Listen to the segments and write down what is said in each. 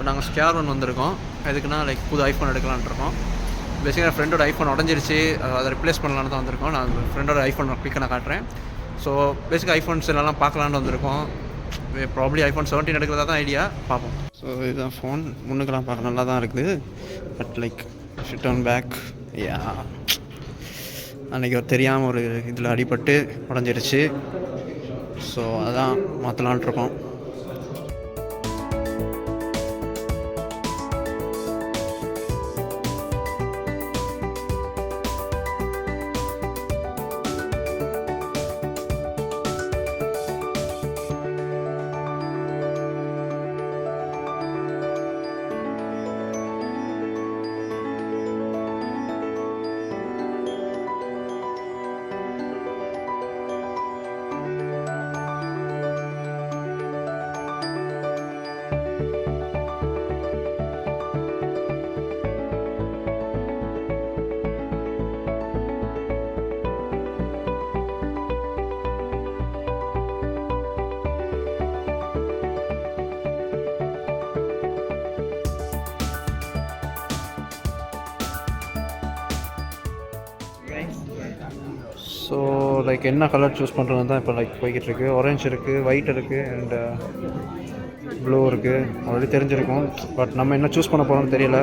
இப்போ நாங்கள் ஸ்கேர் ஒன்று வந்திருக்கோம். எதுக்குன்னா லைக் புது ஐஃபோன் எடுக்கலான்னு இருக்கோம். பேசிக்காக ஃப்ரெண்டோட ஐஃபோன் உடஞ்சிருச்சு, அதை ரிப்ளேஸ் பண்ணலான்னு தான் வந்திருக்கோம். நான் ஃப்ரெண்டோட ஐஃபோன் பிக்கை நான் காட்டுறேன். ஸோ பேசிக்காக ஐஃபோன்ஸ் எல்லாம் பார்க்கலான்னு வந்திருக்கோம். ப்ராப்ளி ஐஃபோன் 17 எடுக்கிறதா தான் ஐடியா, பார்ப்போம். ஸோ இதுதான் ஃபோன். முன்னுக்கெல்லாம் பார்க்க நல்லா தான் இருக்குது. But like shit on back yeah அன்றைக்கி ஒரு தெரியாமல் ஒரு இதில் அடிபட்டு உடஞ்சிருச்சு. ஸோ அதான் மாற்றலான்ட்டு இருக்கோம். ஸோ லைக் என்ன கலர் சூஸ் பண்ணுறது தான் இப்போ லைக் போய்கிட்டு இருக்குது. ஆரஞ்சு இருக்குது, ஒயிட் இருக்குது, அண்டு ப்ளூ இருக்குது. ஆல்ரெடி தெரிஞ்சிருக்கும். பட் நம்ம என்ன சூஸ் பண்ண போகிறோம்னு தெரியல.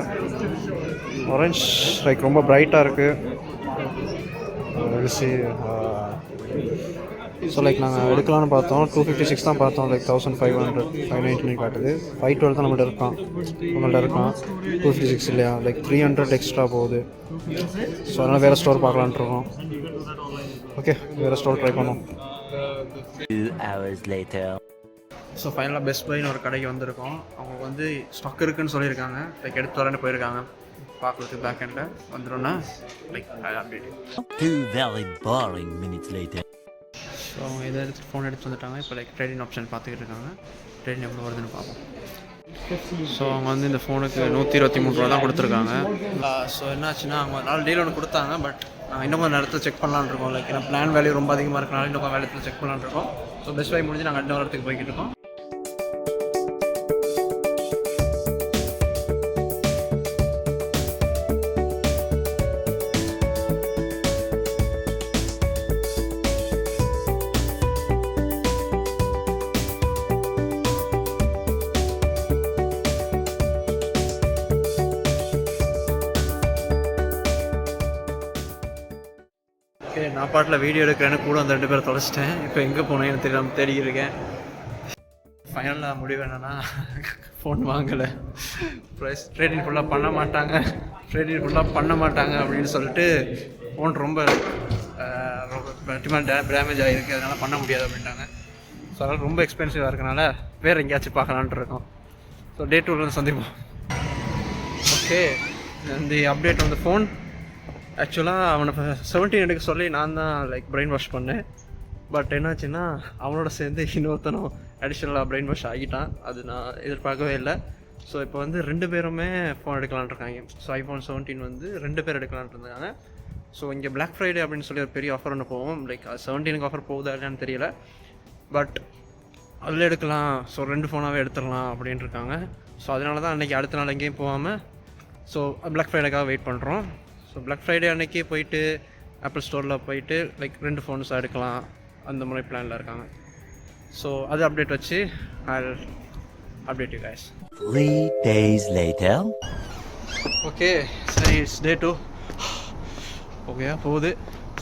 ஆரஞ்ச் லைக் ரொம்ப ப்ரைட்டாக இருக்குது. ஸோ லைக் நாங்கள் எடுக்கலான்னு பார்த்தோம். 256 தான் பார்த்தோம். லைக் 1500 599 காட்டுது. 512 தான் நம்மள்ட்ட இருக்கான். 256 இல்லையா, லைக் 300 எக்ஸ்ட்ரா போகுது. ஸோ அதனால் வேறு ஸ்டோர் பார்க்கலான்ட்டு இருக்கோம். ஓகே, வேறு ஸ்டோர் ட்ரை பண்ணோம். 2 hours later. ஸோ ஃபைனலாக பெஸ்ட் பைன்னு ஒரு கடைக்கு வந்திருக்கோம். அவங்க வந்து ஸ்டாக் இருக்குதுன்னு சொல்லியிருக்காங்க. லைக் எடுத்து வரேன்னு போயிருக்காங்க. பார்க்குறதுக்கு பேக் எண்டில் வந்துடும்னா like update. 2 very boring minutes later. So அவங்க இதை ஃபோன் எடுத்து வந்துட்டாங்க. இப்போ லைக் ட்ரேடிங் ஆப்ஷன் பார்த்துக்கிட்டு இருக்காங்க. ட்ரேடிங் எவ்வளோ வருதுன்னு பார்ப்போம். ஸோ அவங்க வந்து இந்த ஃபோனுக்கு 123 ரூபா தான் கொடுத்துருக்காங்க. ஸோ என்னாச்சுன்னா அவங்க 4 டீல் ஒன்று கொடுத்தாங்க. பட் நாங்கள் இன்னும் கொஞ்சம் நேரத்தில் செக் பண்ணலான்னு இருக்கோம். லைக் ஏன்னா பிளான் வேல்யூ ரொம்ப அதிகமாக இருக்கனால இன்னும் கொஞ்சம் வேலையில் செக் பண்ணலான்னு இருக்கோம். ஸோ பெஸ்ட் பை முடிஞ்சு நாங்கள் அடுத்த வாரத்துக்கு போய்கிட்டு இருக்கோம். ஓகே, நான் பாட்டில் வீடியோ எடுக்கிறேன்னு கூட அந்த 2 பேரை தொலைச்சிட்டேன். இப்போ எங்கே போனேன்னு தெரியாமல் தேடிக்கிருக்கேன். ஃபைனலாக முடிவு என்னென்னா ஃபோன் வாங்கலை. ப்ரைஸ் ட்ரேடிங் ஃபுல்லாக பண்ண மாட்டாங்க அப்படின்னு சொல்லிட்டு ஃபோன் ரொம்ப டேமேஜ் ஆகிருக்கு, அதனால் பண்ண முடியாது அப்படின்ட்டாங்க. ஸோ அதனால் ரொம்ப எக்ஸ்பென்சிவாக இருக்கனால வேறு எங்கேயாச்சும் பார்க்கலான்ட்டு இருக்கோம். ஸோ டே 2 சந்திப்போம். ஓகே, இந்த அப்டேட் வந்து ஃபோன் ஆக்சுவலாக அவனை 17 எடுக்க சொல்லி நான் தான் லைக் பிரெயின் வாஷ் பண்ணேன். பட் என்னாச்சுன்னா அவனோட சேர்ந்து இன்னொருத்தனும் அடிஷ்னலாக பிரெயின் வாஷ் ஆகிட்டான். அது நான் எதிர்பார்க்கவே இல்லை. ஸோ இப்போ வந்து 2 பேருமே ஃபோன் எடுக்கலான் இருக்காங்க. ஸோ ஐஃபோன் 17 வந்து 2 பேர் எடுக்கலான் இருந்தாங்க. ஸோ இங்கே பிளாக் ஃப்ரைடே அப்படின்னு சொல்லி ஒரு பெரிய ஆஃபர் ஒன்று போவோம். லைக் 17க்கு ஆஃபர் போகுதா இல்லையான்னு தெரியல. பட் அதில் எடுக்கலாம். ஸோ 2 ஃபோனாகவே எடுத்துடலாம் அப்படின்ட்டு இருக்காங்க. ஸோ அதனால தான் அன்றைக்கி அடுத்த நாள் எங்கேயும் போகாமல் ஸோ பிளாக் ஃப்ரைடேக்காக வெயிட் பண்ணுறோம். ஸோ பிளாக் ஃப்ரைடே அன்றைக்கி போயிட்டு ஆப்பிள் ஸ்டோரில் போயிட்டு லைக் 2 ஃபோன்ஸாக எடுக்கலாம் அந்த மாதிரி பிளானில் இருக்காங்க. ஸோ அது அப்டேட் வச்சு I'll update you guys. 3 days later. Okay, சரி, இட்ஸ் டே 2. ஓகே போகுது.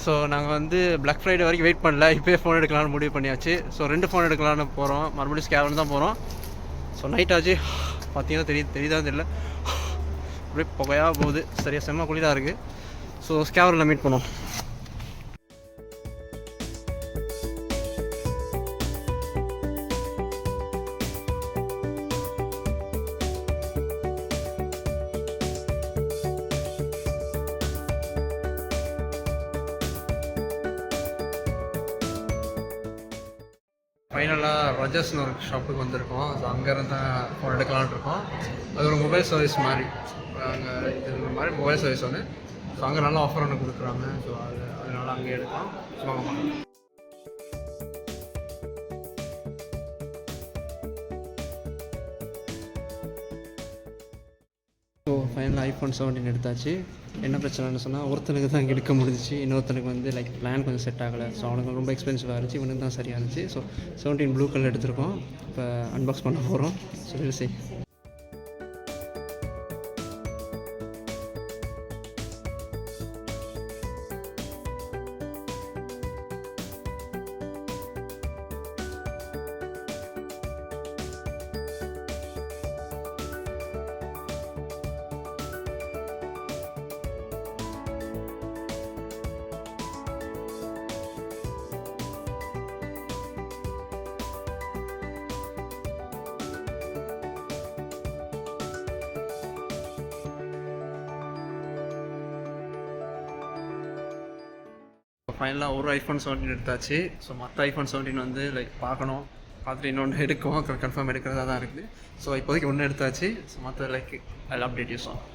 ஸோ நாங்கள் வந்து பிளாக் ஃப்ரைடே வரைக்கும் வெயிட் பண்ணல. இப்போயே ஃபோன் எடுக்கலாம்னு முடிவு பண்ணியாச்சு. ஸோ 2 ஃபோன் எடுக்கலான்னு போகிறோம். மறுபடியும் ஸ்கேவன் தான் போகிறோம். ஸோ நைட் ஆச்சு. பார்த்தீங்கன்னா தெரியுதான்னு தெரியல, அப்படியே புகையாக போகுது. சரியாக செம்ம குளிராக இருக்குது. ஸோ ஸ்கேவரில் மீட் பண்ணுவோம். ஃபைனலாக ரஜஸ்னு ஒரு ஷாப்புக்கு வந்திருக்கோம். ஸோ அங்கேருந்து தான் ஃபோன் எடுக்கலான்னு இருக்கோம். அது ஒரு மொபைல் சர்வீஸ் மாதிரி, அங்கே இது மாதிரி மொபைல் சர்வீஸ் ஒன்று. ஸோ அங்கே நல்லா ஆஃபர் ஒன்று கொடுக்குறாங்க. ஸோ அதனால அங்கே எடுக்கலாம். ஸோ வாங்க. ஸோ ஃபைனலாக ஐஃபோன் 17 எடுத்தாச்சு. என்ன பிரச்சனைன்னு சொன்னால் ஒருத்தனுக்கு தான் எடுக்க முடிஞ்சிச்சு, இன்னொருத்தனுக்கு வந்து லைக் பிளான் கொஞ்சம் செட் ஆகலை. ஸோ அவனுக்கு ரொம்ப எக்ஸ்பென்சிவாக இருந்துச்சு, இவனுக்கு தான் சரியாக இருந்துச்சு. ஸோ 17 ப்ளூ கலர் எடுத்திருக்கோம். இப்போ அன்பாக்ஸ் பண்ண போகிறோம். ஸோ சரி. ஃபைனலாக ஒரு ஐஃபோன் 17 எடுத்தாச்சு. ஸோ மற்ற ஐஃபோன் 17 வந்து லைக் பார்க்கணும், பார்த்துட்டு இன்னொன்று எடுக்கும், கன்ஃபார்ம் எடுக்கிறதா தான் இருக்குது. ஸோ இப்போதைக்கு ஒன்று எடுத்தாச்சு. ஸோ மற்ற லைக் ஐ அப்டேட் யூஸ் ஆகும்.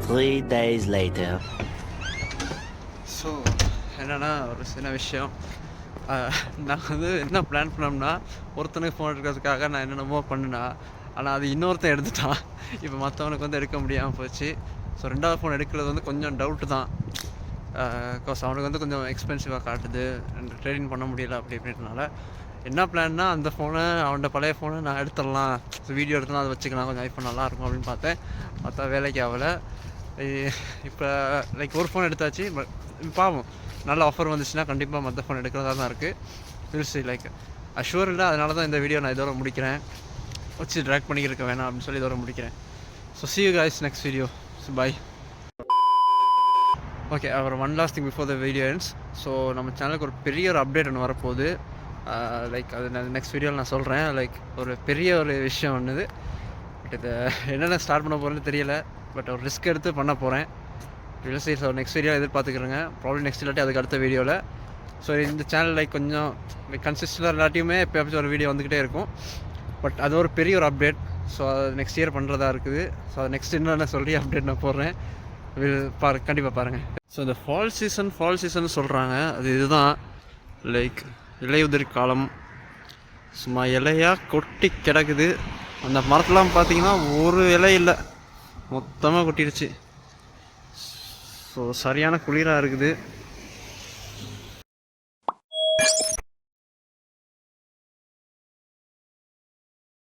Three days later. ஸோ என்னென்னா ஒரு சின்ன விஷயம், நான் வந்து என்ன பிளான் பண்ணோம்னா ஒருத்தனுக்கு ஃபோன் எடுக்கிறதுக்காக நான் என்னென்னமோ பண்ணினா, ஆனால் அது இன்னொருத்தன் எடுத்துட்டான். இப்போ மற்றவனுக்கு வந்து எடுக்க முடியாமல் போச்சு. ஸோ ரெண்டாவது ஃபோன் எடுக்கிறது வந்து கொஞ்சம் டவுட்டு தான். பிகாஸ் அவனுக்கு வந்து கொஞ்சம் எக்ஸ்பென்சிவாக காட்டுது, ட்ரேடிங் பண்ண முடியல அப்படி இப்படின்றனால என்ன பிளான்னா அந்த ஃபோனை அவனோட பழைய ஃபோனை நான் எடுத்துடலாம், வீடியோ எடுத்துலாம், அதை வச்சுக்கலாம், கொஞ்சம் ஐஃபோன் நல்லாயிருக்கும் அப்படின்னு பார்த்தேன். மற்ற வேலைக்கு ஆகலை. இப்போ லைக் ஒரு ஃபோன் எடுத்தாச்சு. பட் பாவம் நல்ல ஆஃபர் வந்துச்சுன்னா கண்டிப்பாக மற்ற ஃபோன் எடுக்கிறதா தான் இருக்குது. வில் லைக் அஷ்யூர் இல்லை. அதனால தான் இந்த வீடியோ நான் இதோட முடிக்கிறேன். வச்சு ட்ராக் பண்ணிக்கிருக்க வேணாம் அப்படின்னு சொல்லி இதோட முடிக்கிறேன். So see you guys next video. So bye. Okay, அப்புறம் one last thing before the video ends. So நம்ம சேனலுக்கு ஒரு பெரிய ஒரு அப்டேட் ஒன்று வரப்போகுது. லைக் அது நான் நெக்ஸ்ட் வீடியோவில் நான் சொல்கிறேன். லைக் ஒரு பெரிய ஒரு விஷயம் ஒன்றுது. பட் இதை என்னென்ன ஸ்டார்ட் பண்ண போகிறேன்னு தெரியல. பட் ஒரு ரிஸ்க் எடுத்து பண்ண போகிறேன். சரி, ஸோ நெக்ஸ்ட் வீடியோ எதிர்பார்த்துக்கிறேங்க. ப்ராப்ளம் நெக்ஸ்ட் இல்லாட்டி அதுக்கு அடுத்த வீடியோவில். ஸோ இந்த சேனல் லைக் கொஞ்சம் கன்சிஸ்டண்டாக எல்லாத்தையுமே எப்போயாச்சும் ஒரு வீடியோ வந்துக்கிட்டே இருக்கும். பட் அது ஒரு பெரிய ஒரு அப்டேட். ஸோ அது நெக்ஸ்ட் இயர் பண்ணுறதா இருக்குது. ஸோ அது நெக்ஸ்ட் என்னென்ன சொல்லி அப்டேட் நான் போடுறேன். கண்டிப்பாக பாருங்கள். ஸோ இந்த ஃபால் சீசன் சொல்கிறாங்க. அது இதுதான் லைக் இலையுதிர் காலம். சும்மா இலையாக கொட்டி கிடக்குது. அந்த மரத்தெலாம் பார்த்தீங்கன்னா ஒரு இலை இல்லை, மொத்தமாக கொட்டிடுச்சு. ஸோ சரியான குளிராக இருக்குது.